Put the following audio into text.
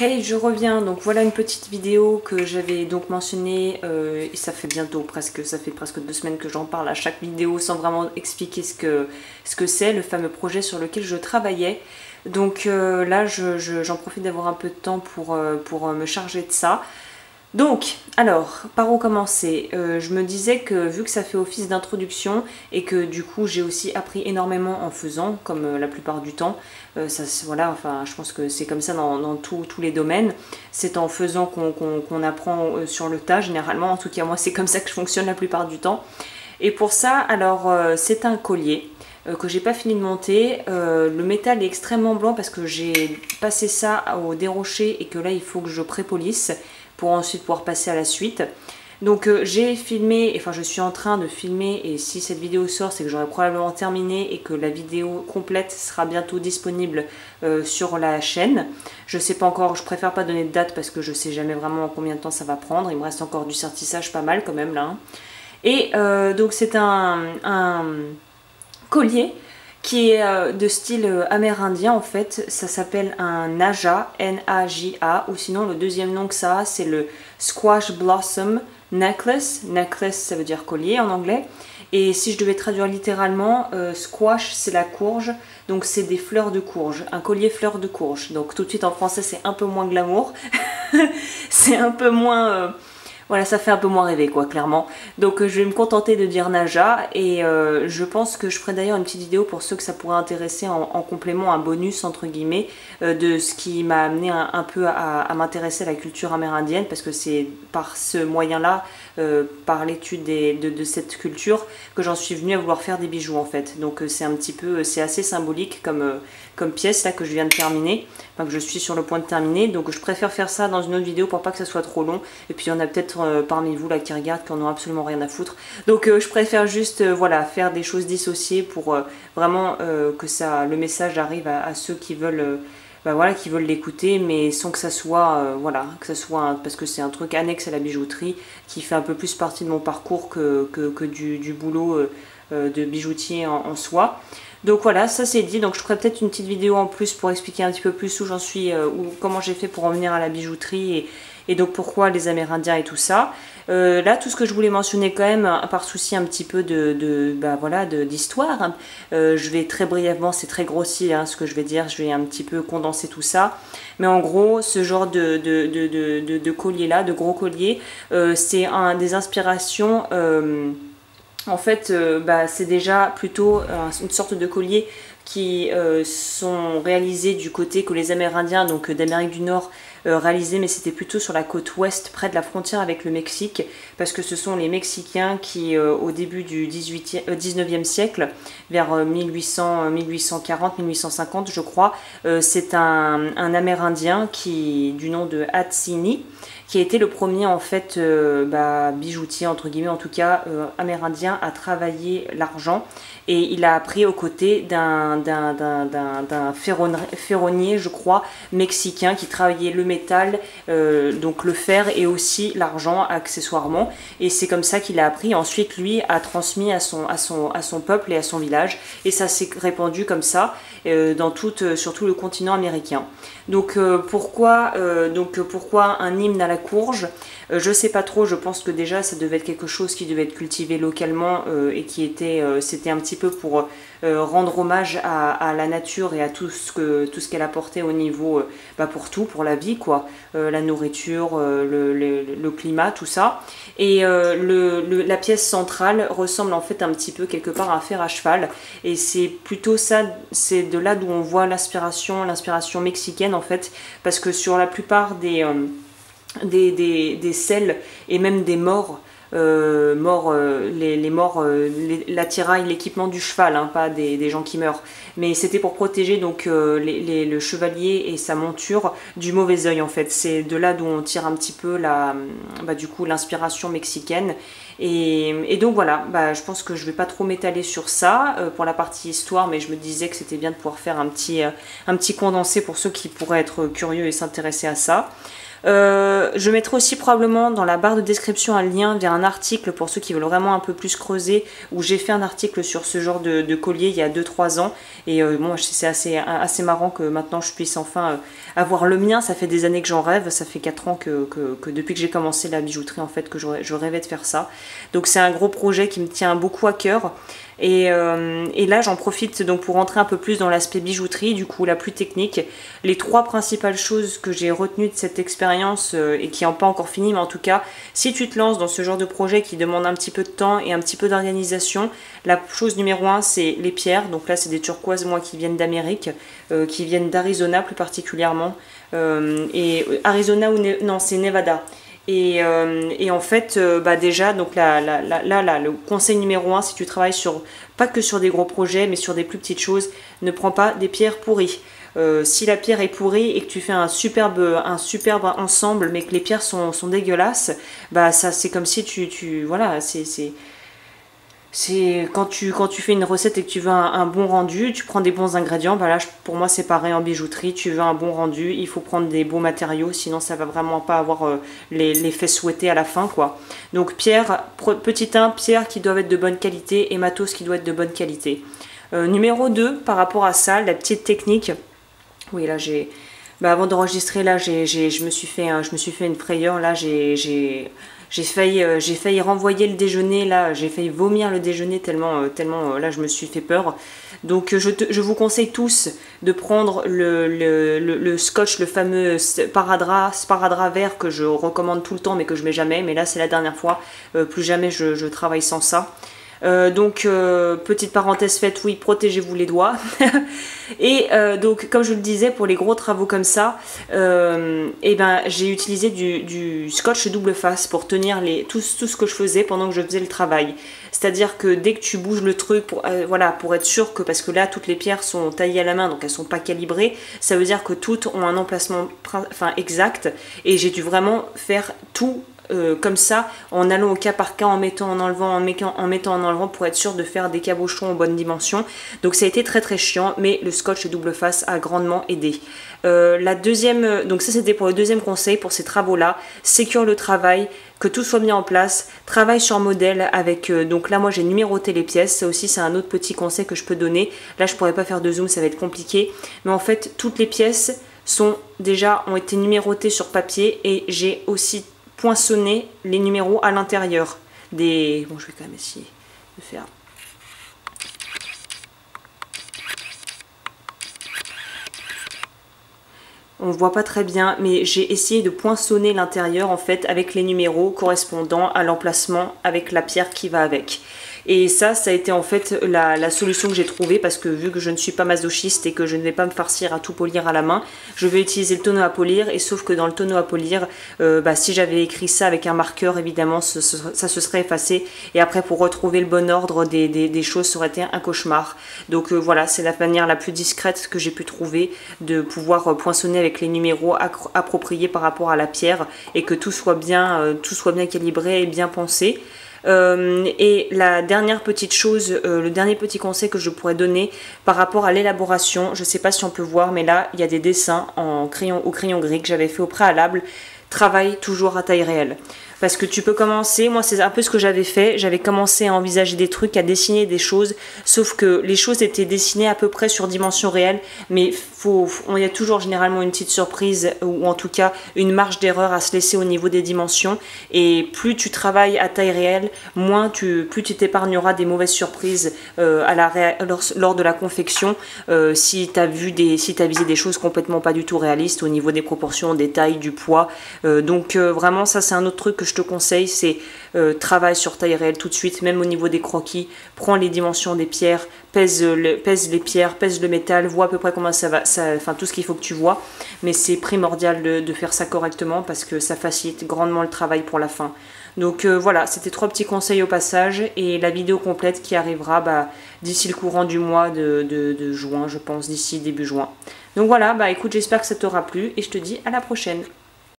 Hey, je reviens. Donc voilà une petite vidéo que j'avais donc mentionnée et ça fait presque 2 semaines que j'en parle à chaque vidéo sans vraiment expliquer ce que c'est, le fameux projet sur lequel je travaillais. Donc là, j'en profite d'avoir un peu de temps pour me charger de ça. Donc, alors, par où commencer? Je me disais que vu que ça fait office d'introduction et que du coup j'ai aussi appris énormément en faisant, comme la plupart du temps, voilà, enfin, je pense que c'est comme ça dans tous les domaines. C'est en faisant qu'on apprend sur le tas, généralement. En tout cas, moi, c'est comme ça que je fonctionne la plupart du temps. Et pour ça, alors, c'est un collier que j'ai pas fini de monter. Le métal est extrêmement blanc parce que j'ai passé ça au dérocher et que là, il faut que je prépolisse pour ensuite pouvoir passer à la suite. Donc j'ai filmé, enfin je suis en train de filmer, et si cette vidéo sort, c'est que j'aurai probablement terminé et que la vidéo complète sera bientôt disponible sur la chaîne. Je sais pas encore, je préfère pas donner de date parce que je sais jamais vraiment combien de temps ça va prendre. Il me reste encore du sertissage pas mal quand même là. Hein. Et donc c'est un collier qui est de style amérindien en fait. Ça s'appelle un Naja, N-A-J-A, ou sinon le deuxième nom que ça a, c'est le Squash Blossom Necklace. Necklace, ça veut dire collier en anglais. Et si je devais traduire littéralement, squash, c'est la courge, donc c'est des fleurs de courge, un collier fleurs de courge. Donc tout de suite en français, c'est un peu moins glamour, c'est un peu moins... Voilà, ça fait un peu moins rêver quoi, clairement. Donc je vais me contenter de dire Naja et je pense que je ferai d'ailleurs une petite vidéo pour ceux que ça pourrait intéresser en complément, un bonus entre guillemets, de ce qui m'a amené un peu à m'intéresser à la culture amérindienne parce que c'est par ce moyen-là, par l'étude de cette culture, que j'en suis venue à vouloir faire des bijoux en fait. Donc c'est un petit peu, c'est assez symbolique comme pièce là que je viens de terminer, enfin que je suis sur le point de terminer. Donc je préfère faire ça dans une autre vidéo pour pas que ça soit trop long. Et puis il y en a peut-être parmi vous là qui regardent qui en ont absolument rien à foutre. Donc je préfère juste voilà faire des choses dissociées pour vraiment que le message arrive à ceux qui veulent voilà, qui veulent l'écouter, mais sans que ça soit voilà, que ça soit parce que c'est un truc annexe à la bijouterie qui fait un peu plus partie de mon parcours que du boulot de bijoutier en soi. Donc voilà, ça c'est dit. Donc je ferai peut-être une petite vidéo en plus pour expliquer un petit peu plus où j'en suis, comment j'ai fait pour en venir à la bijouterie et donc pourquoi les Amérindiens et tout ça. Là, tout ce que je voulais mentionner quand même, par souci un petit peu d'histoire, hein. Je vais très brièvement, c'est très grossier hein, ce que je vais dire, je vais un petit peu condenser tout ça. Mais en gros, ce genre de collier-là, de gros collier, c'est des inspirations... En fait, c'est déjà plutôt une sorte de collier qui sont réalisés du côté que les Amérindiens, donc d'Amérique du Nord, réalisaient, mais c'était plutôt sur la côte ouest, près de la frontière avec le Mexique, parce que ce sont les Mexicains qui, au début du 19e siècle, vers 1840, 1850, je crois, c'est un Amérindien du nom de Hatsini, qui a été le premier en fait bijoutier entre guillemets, en tout cas amérindien, à travailler l'argent, et il a appris aux côtés d'un ferronnier je crois mexicain qui travaillait le métal, donc le fer et aussi l'argent accessoirement, et c'est comme ça qu'il a appris. Ensuite lui a transmis à son peuple et à son village, et ça s'est répandu comme ça sur tout le continent américain. Donc pourquoi un hymne à la courge? Je sais pas trop, je pense que déjà ça devait être quelque chose qui devait être cultivé localement et c'était un petit peu pour rendre hommage à la nature et à tout ce qu'elle apportait au niveau, pour tout, pour la vie quoi, la nourriture, le climat, tout ça. Et la pièce centrale ressemble en fait un petit peu quelque part à un fer à cheval, et c'est plutôt ça, c'est de là d'où on voit l'inspiration mexicaine en fait, parce que sur la plupart des selles et même des morts, les morts, l'attirail, l'équipement du cheval, hein, pas des gens qui meurent, mais c'était pour protéger donc le chevalier et sa monture du mauvais œil en fait. C'est de là d'où on tire un petit peu du coup l'inspiration mexicaine. Et donc voilà, je pense que je vais pas trop m'étaler sur ça pour la partie histoire, mais je me disais que c'était bien de pouvoir faire un petit condensé pour ceux qui pourraient être curieux et s'intéresser à ça. Je mettrai aussi probablement dans la barre de description un lien vers un article pour ceux qui veulent vraiment un peu plus creuser, où j'ai fait un article sur ce genre de collier il y a 2-3 ans. Et bon, c'est assez marrant que maintenant je puisse enfin avoir le mien. Ça fait des années que j'en rêve, ça fait 4 ans que depuis que j'ai commencé la bijouterie en fait que je rêvais de faire ça. Donc c'est un gros projet qui me tient beaucoup à cœur. Et là j'en profite donc pour rentrer un peu plus dans l'aspect bijouterie, du coup la plus technique. Les 3 principales choses que j'ai retenues de cette expérience et qui n'ont pas encore fini, mais en tout cas si tu te lances dans ce genre de projet qui demande un petit peu de temps et un petit peu d'organisation, la chose numéro 1 c'est les pierres. Donc là c'est des turquoises moi qui viennent d'Amérique, qui viennent d'Arizona plus particulièrement, et Arizona ou non c'est Nevada. Et en fait, déjà, donc là, le conseil numéro 1, si tu travailles pas que sur des gros projets, mais sur des plus petites choses, ne prends pas des pierres pourries. Si la pierre est pourrie et que tu fais un superbe ensemble, mais que les pierres sont dégueulasses, bah ça c'est comme si voilà, c'est quand tu fais une recette et que tu veux un bon rendu, tu prends des bons ingrédients. Bah là, pour moi, c'est pareil en bijouterie. Tu veux un bon rendu, il faut prendre des beaux matériaux, sinon ça va vraiment pas avoir l'effet souhaité à la fin, quoi. Donc pierre, petit 1, pierres qui doivent être de bonne qualité et matos qui doit être de bonne qualité. Numéro 2, par rapport à ça, la petite technique. Oui, là avant d'enregistrer, là je me suis fait une frayeur. Là j'ai failli renvoyer le déjeuner, là j'ai failli vomir le déjeuner tellement là je me suis fait peur. Donc je vous conseille tous de prendre le scotch, le fameux sparadrap vert que je recommande tout le temps mais que je mets jamais. Mais là c'est la dernière fois, plus jamais je travaille sans ça. Petite parenthèse faite, oui, protégez-vous les doigts. Et donc, comme je le disais, pour les gros travaux comme ça, j'ai utilisé du scotch double face pour tenir tout ce que je faisais pendant que je faisais le travail. C'est-à-dire que dès que tu bouges le truc, pour être sûr que, parce que là, toutes les pierres sont taillées à la main, donc elles sont pas calibrées, ça veut dire que toutes ont un emplacement exact. Et j'ai dû vraiment faire tout comme ça, en allant au cas par cas, en mettant, en enlevant, en mettant, en enlevant, pour être sûr de faire des cabochons en bonne dimension. Donc ça a été très très chiant, mais le scotch double face a grandement aidé. La deuxième, donc ça c'était pour le deuxième conseil pour ces travaux-là. Sécure le travail, que tout soit mis en place, travaille sur modèle avec, donc là moi j'ai numéroté les pièces, ça aussi c'est un autre petit conseil que je peux donner. Là je pourrais pas faire de zoom, ça va être compliqué, mais en fait toutes les pièces ont été numérotées sur papier, et j'ai aussi poinçonner les numéros à l'intérieur des... Bon, je vais quand même essayer de faire... On ne voit pas très bien, mais j'ai essayé de poinçonner l'intérieur en fait avec les numéros correspondant à l'emplacement avec la pierre qui va avec. Et ça a été en fait la solution que j'ai trouvée, parce que vu que je ne suis pas masochiste et que je ne vais pas me farcir à tout polir à la main, je vais utiliser le tonneau à polir. Et sauf que dans le tonneau à polir, si j'avais écrit ça avec un marqueur, évidemment ça se serait effacé, et après pour retrouver le bon ordre des choses, ça aurait été un cauchemar. Donc voilà, c'est la manière la plus discrète que j'ai pu trouver de pouvoir poinçonner avec les numéros appropriés par rapport à la pierre, et que tout soit bien calibré et bien pensé. Et la dernière petite chose, le dernier petit conseil que je pourrais donner par rapport à l'élaboration, je ne sais pas si on peut voir, mais là il y a des dessins au crayon gris que j'avais fait au préalable. Travaille toujours à taille réelle. Parce que tu peux commencer, moi c'est un peu ce que j'avais fait, j'avais commencé à envisager des trucs, à dessiner des choses, sauf que les choses étaient dessinées à peu près sur dimension réelle, mais il y a toujours généralement une petite surprise, ou en tout cas une marge d'erreur à se laisser au niveau des dimensions, et plus tu travailles à taille réelle, plus tu t'épargneras des mauvaises surprises lors de la confection, si tu as visé des choses complètement pas du tout réalistes au niveau des proportions, des tailles, du poids. Vraiment ça c'est un autre truc que je te conseille, c'est travaille sur taille réelle tout de suite, même au niveau des croquis. Prends les dimensions des pierres, pèse les pierres, pèse le métal, vois à peu près comment ça va, enfin tout ce qu'il faut que tu vois, mais c'est primordial de faire ça correctement, parce que ça facilite grandement le travail pour la fin. Donc voilà, c'était 3 petits conseils au passage, et la vidéo complète qui arrivera d'ici le courant du mois de juin, je pense, d'ici début juin. Donc voilà, écoute, j'espère que ça t'aura plu, et je te dis à la prochaine.